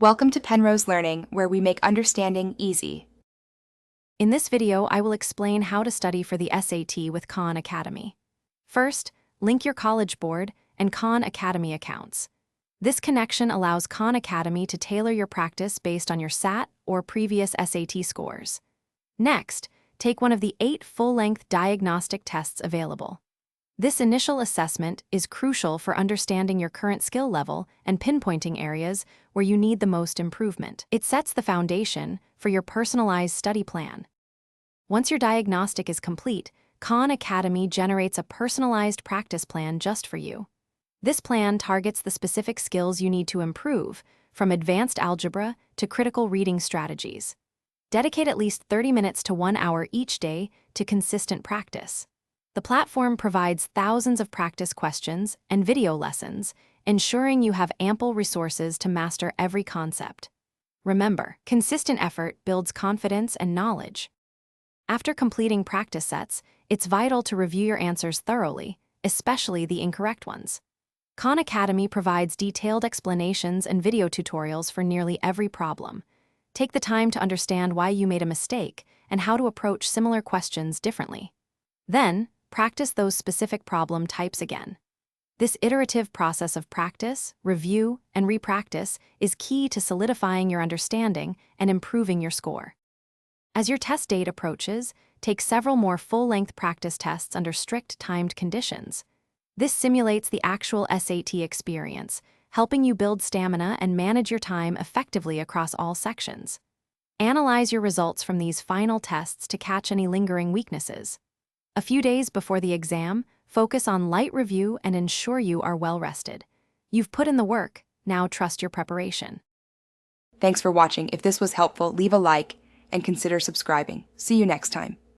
Welcome to Penrose Learning, where we make understanding easy. In this video, I will explain how to study for the SAT with Khan Academy. First, link your College Board and Khan Academy accounts. This connection allows Khan Academy to tailor your practice based on your SAT or previous SAT scores. Next, take one of the 8 full-length diagnostic tests available. This initial assessment is crucial for understanding your current skill level and pinpointing areas where you need the most improvement. It sets the foundation for your personalized study plan. Once your diagnostic is complete, Khan Academy generates a personalized practice plan just for you. This plan targets the specific skills you need to improve, from advanced algebra to critical reading strategies. Dedicate at least 30 minutes to 1 hour each day to consistent practice. The platform provides thousands of practice questions and video lessons, ensuring you have ample resources to master every concept. Remember, consistent effort builds confidence and knowledge. After completing practice sets, it's vital to review your answers thoroughly, especially the incorrect ones. Khan Academy provides detailed explanations and video tutorials for nearly every problem. Take the time to understand why you made a mistake and how to approach similar questions differently. Then, practice those specific problem types again. This iterative process of practice, review, and repractice is key to solidifying your understanding and improving your score. As your test date approaches, take several more full-length practice tests under strict timed conditions. This simulates the actual SAT experience, helping you build stamina and manage your time effectively across all sections. Analyze your results from these final tests to catch any lingering weaknesses. A few days before the exam, focus on light review and ensure you are well rested. You've put in the work, now trust your preparation. Thanks for watching. If this was helpful, leave a like and consider subscribing. See you next time.